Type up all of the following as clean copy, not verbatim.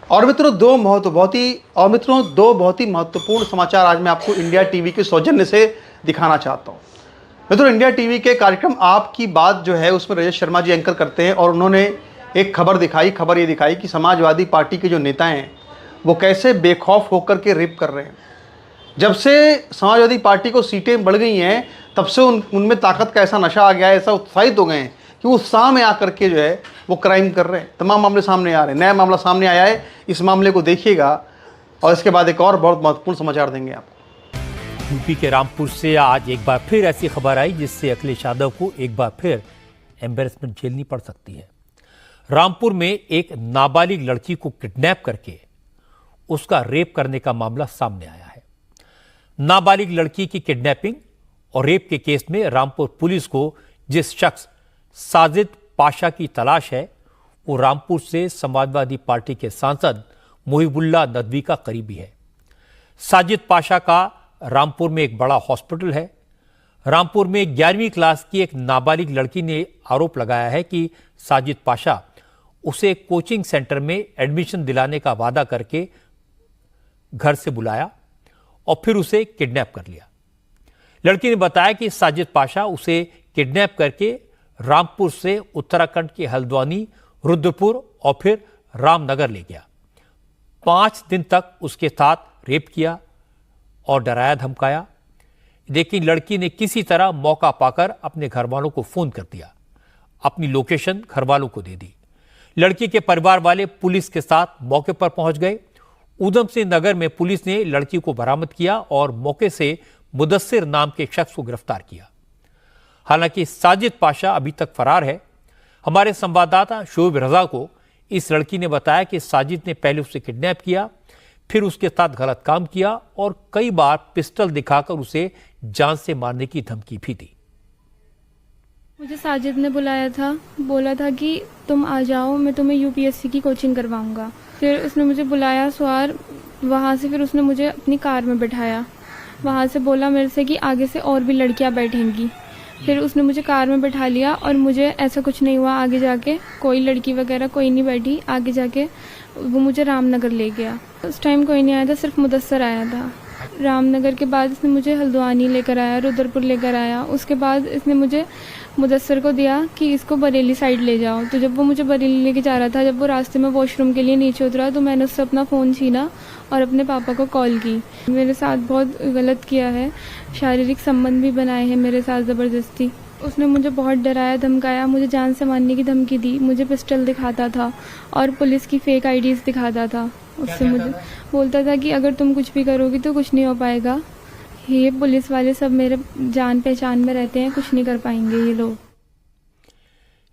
और मित्रों दो बहुत ही महत्वपूर्ण समाचार आज मैं आपको इंडिया टीवी के सौजन्य से दिखाना चाहता हूं। मित्रों, इंडिया टीवी के कार्यक्रम आपकी बात जो है उसमें राजेश शर्मा जी एंकर करते हैं और उन्होंने एक खबर ये दिखाई कि समाजवादी पार्टी के जो नेता हैं वो कैसे बेखौफ होकर के रेप कर रहे हैं। जब से समाजवादी पार्टी को सीटें बढ़ गई हैं तब से उनमें ताकत का ऐसा नशा आ गया है, ऐसा उत्साहित हो गए हैं कि वो उत्साह में आकर के जो है वो क्राइम कर रहे हैं। तमाम मामले सामने आ रहे हैं, नया मामला सामने आया है, इस मामले को देखिएगा और इसके बाद एक और बहुत महत्वपूर्ण समाचार देंगे आपको। यूपी के रामपुर से आज एक बार फिर ऐसी खबर आई जिससे अखिलेश यादव को एक बार फिर एम्बैरेसमेंट झेलनी पड़ सकती है। रामपुर में एक नाबालिग लड़की को किडनैप करके उसका रेप करने का मामला सामने आया है। नाबालिग लड़की की किडनैपिंग और रेप के केस में रामपुर पुलिस को जिस शख्स साजिद पाशा की तलाश है वो रामपुर से समाजवादी पार्टी के सांसद मुहिबुल्लाह नदवी का करीबी है। साजिद पाशा का रामपुर में एक बड़ा हॉस्पिटल है। रामपुर में 11वीं क्लास की एक नाबालिग लड़की ने आरोप लगाया है कि साजिद पाशा उसे कोचिंग सेंटर में एडमिशन दिलाने का वादा करके घर से बुलाया और फिर उसे किडनैप कर लिया। लड़की ने बताया कि साजिद पाशा उसे किडनैप करके रामपुर से उत्तराखंड के हल्द्वानी, रुद्रपुर और फिर रामनगर ले गया। 5 दिन तक उसके साथ रेप किया और डराया धमकाया, लेकिन लड़की ने किसी तरह मौका पाकर अपने घर वालों को फोन कर दिया, अपनी लोकेशन घर वालों को दे दी। लड़की के परिवार वाले पुलिस के साथ मौके पर पहुंच गए। उधम सिंह नगर में पुलिस ने लड़की को बरामद किया और मौके से मुदस्सिर नाम के शख्स को गिरफ्तार किया। हालांकि साजिद पाशा अभी तक फरार है। हमारे संवाददाता शोएब रजा को इस लड़की ने बताया कि साजिद ने पहले उसे किडनैप किया, फिर उसके साथ गलत काम किया और कई बार पिस्टल दिखाकर उसे जान से मारने की धमकी भी दी। मुझे साजिद ने बुलाया था, बोला था कि तुम आ जाओ, मैं तुम्हें यूपीएससी की कोचिंग करवाऊंगा। फिर उसने मुझे बुलाया सवार, वहाँ से फिर उसने मुझे अपनी कार में बैठाया। वहाँ से बोला मेरे से कि आगे से और भी लड़कियाँ बैठेंगी। फिर उसने मुझे कार में बैठा लिया और मुझे ऐसा कुछ नहीं हुआ। आगे जाके कोई लड़की वगैरह कोई नहीं बैठी। आगे जाके वो मुझे रामनगर ले गया। उस टाइम कोई नहीं आया था, सिर्फ मुदस्सर आया था। रामनगर के बाद इसने मुझे हल्द्वानी लेकर आया, रुद्रपुर लेकर आया। उसके बाद इसने मुझे मुदस्सर को दिया कि इसको बरेली साइड ले जाओ। तो जब वो मुझे बरेली लेके जा रहा था, जब वो रास्ते में वॉशरूम के लिए नीचे उतरा तो मैंने उससे अपना फ़ोन छीना और अपने पापा को कॉल की। मेरे साथ बहुत गलत किया है, शारीरिक संबंध भी बनाए हैं मेरे साथ ज़बरदस्ती। उसने मुझे बहुत डराया धमकाया, मुझे जान से मारने की धमकी दी, मुझे पिस्टल दिखाता था और पुलिस की फेक आईडीज़ दिखाता था। उससे मुझे बोलता था कि अगर तुम कुछ भी करोगी तो कुछ नहीं हो पाएगा। ये पुलिस वाले सब मेरे जान पहचान में रहते हैं, कुछ नहीं कर पाएंगे ये लोग।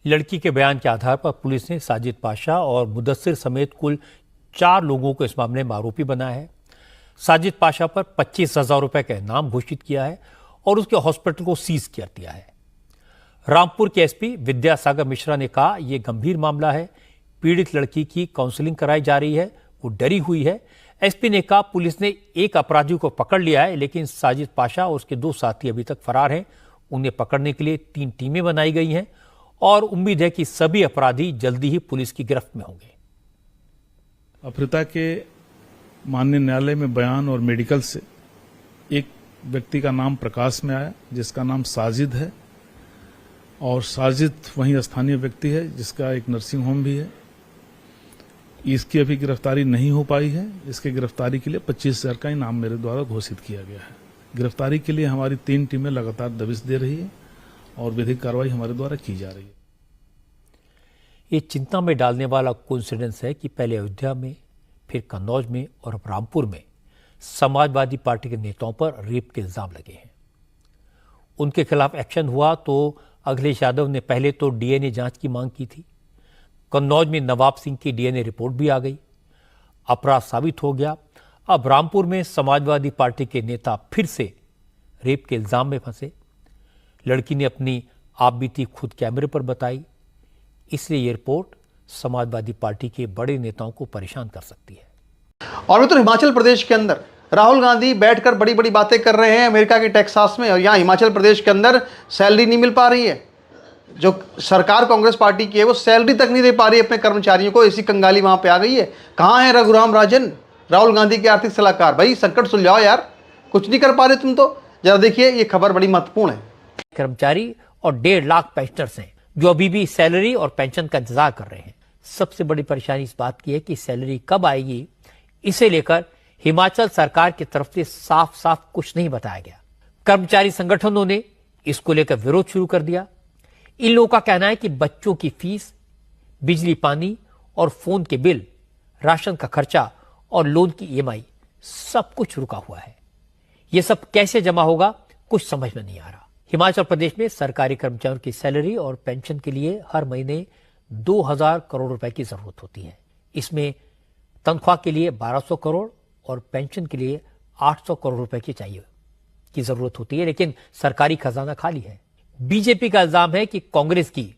लड़की के बयान के आधार पर पुलिस ने साजिद पाशा और मुदस्सिर समेत कुल 4 लोगों को इस मामले में आरोपी बनाया है। साजिद पाशा पर 25,000 रुपए का इनाम घोषित किया है और उसके हॉस्पिटल को सीज कर दिया है। रामपुर के एसपी विद्यासागर मिश्रा ने कहा यह गंभीर मामला है, पीड़ित लड़की की काउंसलिंग कराई जा रही है, वो डरी हुई है। एसपी ने कहा पुलिस ने एक अपराधी को पकड़ लिया है, लेकिन साजिद पाशा और उसके 2 साथी अभी तक फरार हैं। उन्हें पकड़ने के लिए 3 टीमें बनाई गई हैं और उम्मीद है कि सभी अपराधी जल्दी ही पुलिस की गिरफ्त में होंगे। अपहृता के माननीय न्यायालय में बयान और मेडिकल से एक व्यक्ति का नाम प्रकाश में आया जिसका नाम साजिद है और साजिद वहीं स्थानीय व्यक्ति है जिसका एक नर्सिंग होम भी है। इसकी अभी गिरफ्तारी नहीं हो पाई है। इसके गिरफ्तारी के लिए 25,000 का इनाम मेरे द्वारा घोषित किया गया है। गिरफ्तारी के लिए हमारी 3 टीमें लगातार दबिश दे रही है और विधिक कार्रवाई हमारे द्वारा की जा रही है। ये चिंता में डालने वाला कोइंसिडेंस है कि पहले अयोध्या में, फिर कन्नौज में और अब रामपुर में समाजवादी पार्टी के नेताओं पर रेप के इल्जाम लगे हैं। उनके खिलाफ एक्शन हुआ तो अखिलेश यादव ने पहले तो डीएनए जांच की मांग की थी। कन्नौज में नवाब सिंह की डीएनए रिपोर्ट भी आ गई, अपराध साबित हो गया। अब रामपुर में समाजवादी पार्टी के नेता फिर से रेप के इल्जाम में फंसे। लड़की ने अपनी आपबीती खुद कैमरे पर बताई, इसलिए ये रिपोर्ट समाजवादी पार्टी के बड़े नेताओं को परेशान कर सकती है। और मित्रों, हिमाचल प्रदेश के अंदर राहुल गांधी बैठकर बड़ी बड़ी बातें कर रहे हैं अमेरिका के टेक्सास में, और यहाँ हिमाचल प्रदेश के अंदर सैलरी नहीं मिल पा रही है। जो सरकार कांग्रेस पार्टी की है वो सैलरी तक नहीं दे पा रही है अपने कर्मचारियों को, ऐसी कंगाली वहां पे आ गई है। कहाँ है रघुराम राजन, राहुल गांधी के आर्थिक सलाहकार? भाई संकट सुलझाओ यार, कुछ नहीं कर पा रहे तुम तो। जरा देखिए, ये खबर बड़ी महत्वपूर्ण है। कर्मचारी और 1.5 लाख पेंशनर्स हैं जो अभी भी सैलरी और पेंशन का इंतजार कर रहे हैं। सबसे बड़ी परेशानी इस बात की है कि सैलरी कब आएगी, इसे लेकर हिमाचल सरकार की तरफ से साफ साफ कुछ नहीं बताया गया। कर्मचारी संगठनों ने इसको लेकर विरोध शुरू कर दिया। इन लोगों का कहना है कि बच्चों की फीस, बिजली पानी और फोन के बिल, राशन का खर्चा और लोन की ईएमआई सब कुछ रुका हुआ है। यह सब कैसे जमा होगा, कुछ समझ में नहीं आ रहा। हिमाचल प्रदेश में सरकारी कर्मचारियों की सैलरी और पेंशन के लिए हर महीने 2000 करोड़ रुपए की जरूरत होती है। इसमें तनख्वाह के लिए 1200 करोड़ और पेंशन के लिए 800 करोड़ रुपए की जरूरत होती है, लेकिन सरकारी खजाना खाली है। बीजेपी का इल्जाम है कि कांग्रेस की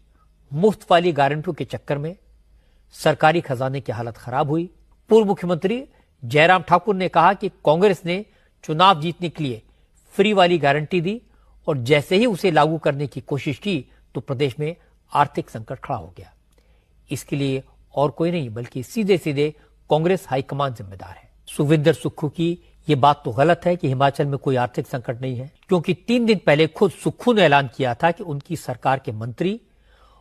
मुफ्त वाली गारंटियों के चक्कर में सरकारी खजाने की हालत खराब हुई। पूर्व मुख्यमंत्री जयराम ठाकुर ने कहा कि कांग्रेस ने चुनाव जीतने के लिए फ्री वाली गारंटी दी और जैसे ही उसे लागू करने की कोशिश की तो प्रदेश में आर्थिक संकट खड़ा हो गया। इसके लिए और कोई नहीं बल्कि सीधे सीधे कांग्रेस हाईकमान जिम्मेदार है। सुखविंदर सुक्खू की यह बात तो गलत है कि हिमाचल में कोई आर्थिक संकट नहीं है, क्योंकि 3 दिन पहले खुद सुक्खू ने ऐलान किया था कि उनकी सरकार के मंत्री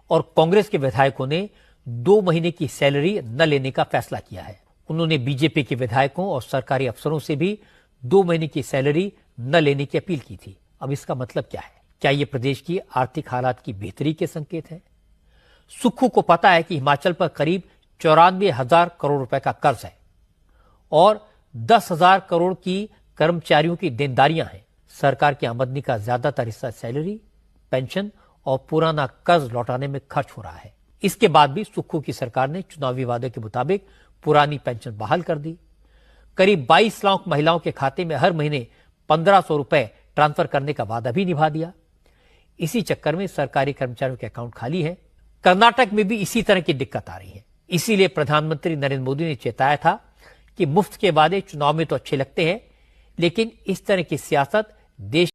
और कांग्रेस के विधायकों ने 2 महीने की सैलरी न लेने का फैसला किया है। उन्होंने बीजेपी के विधायकों और सरकारी अफसरों से भी 2 महीने की सैलरी न लेने की अपील की थी। अब इसका मतलब क्या है? क्या यह प्रदेश की आर्थिक हालात की बेहतरी के संकेत है? सुक्खू को पता है कि हिमाचल पर करीब 94,000 करोड़ रुपए का कर्ज है और 10,000 करोड़ की कर्मचारियों की देनदारियां हैं। सरकार की आमदनी का ज्यादातर हिस्सा सैलरी, पेंशन और पुराना कर्ज लौटाने में खर्च हो रहा है। इसके बाद भी सुक्खू की सरकार ने चुनावी वादे के मुताबिक पुरानी पेंशन बहाल कर दी। करीब 22 लाख महिलाओं के खाते में हर महीने 1500 रुपए ट्रांसफर करने का वादा भी निभा दिया। इसी चक्कर में सरकारी कर्मचारियों के अकाउंट खाली है। कर्नाटक में भी इसी तरह की दिक्कत आ रही है। इसीलिए प्रधानमंत्री नरेंद्र मोदी ने चेताया था कि मुफ्त के वादे चुनाव में तो अच्छे लगते हैं, लेकिन इस तरह की सियासत देश